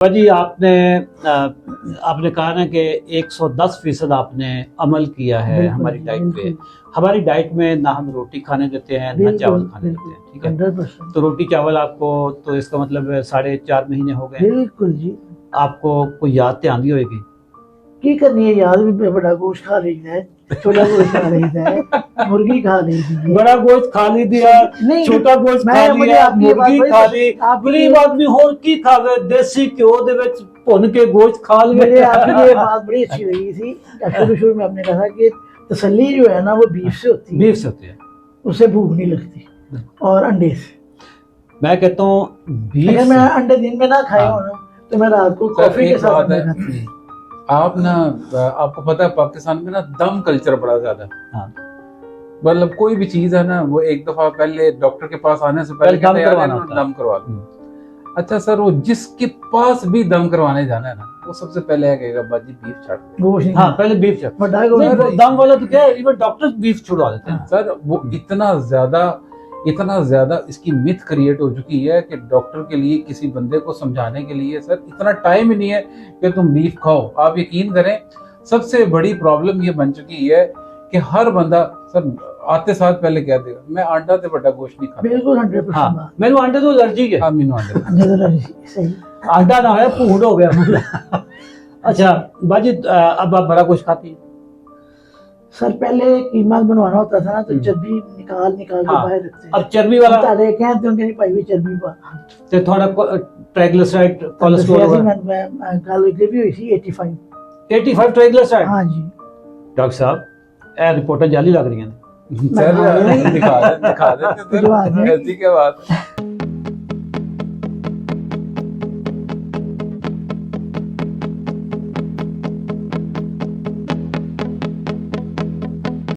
जी आपने कहा ना कि 110% आपने अमल किया है हमारी डाइट पे। हमारी डाइट में ना हम रोटी खाने देते हैं ना चावल खाने देते हैं, ठीक है। 100%। तो रोटी चावल आपको, तो इसका मतलब 4.5 महीने हो गए। बिल्कुल जी। आपको कोई याद तो आंदी होगी की करनी है याद भी, बड़ा गोश्त खा लेता है, छोटा गोश्त खा लेता है, मुर्गी खा लेती है, बड़ा गोश्त खा ली दिया, छोटा गोश्त खा लिया, मुर्गी खा ली, गरीब आदमी होर की खावे, देसी घ्यो दे विच भुन के गोश्त खा लिया। मेरे आपकी ये बात बड़ी अच्छी लगी थी। शुरू में आपने कहा कि तसल्ली जो है ना वो बीफ से होती है, बीफ से होती है, उससे भूख नहीं लगती। और अंडे से मैं कहता हूँ अगर मैं अंडे दिन में ना खाया हूँ तो मैं रात को कॉफी के साथ अंडे खाता हूँ। आप ना, आपको पता है पाकिस्तान में ना दम कल्चर बड़ा ज्यादा है। हाँ। मतलब कोई भी चीज है ना, वो एक दफा पहले डॉक्टर के पास आने से पहले दम करवा दो। अच्छा सर, वो जिसके पास भी दम करवाने जाना है ना, वो सबसे पहले कहेगा बाजी बीफ छाड़ दे। हाँ, पहले बीफ छाड़। दम वाला तो क्या है, इवन डॉक्टर्स बीफ छुड़वा देते हैं सर। वो इतना ज्यादा इसकी मिथ क्रिएट हो चुकी है कि डॉक्टर के लिए किसी बंदे को समझाने के लिए सर इतना टाइम ही नहीं है कि तुम बीफ खाओ। आप यकीन करें, सबसे बड़ी प्रॉब्लम ये बन चुकी है कि हर बंदा सर आते साथ पहले कह देगा मैं अंडा से बड़ा गोश्त नहीं खाता। बिल्कुल 100%। हाँ, मैंने अंडे तो एलर्जी है। हाँ, मैंने सही अंडा ना है, फूड हो गया। अच्छा बाजी, अब आप बड़ा गोश्त खाती है? सर पहले कीमा बनवाना होता था ना तो चर्बी निकाल के बाहर रखते हैं। अब चर्बी वाला तारे कहते हैं कि भाई भी चर्बी पा ते थोड़ा ट्राइग्लिसराइड कोलेस्ट्रॉल में कल भी हुई थी 85 ट्राइग्लिसराइड। हाँ जी डॉक्टर साहब, ए रिपोर्टें जाली लग रही हैं सर। दिखा दे ऐसी क्या बात है।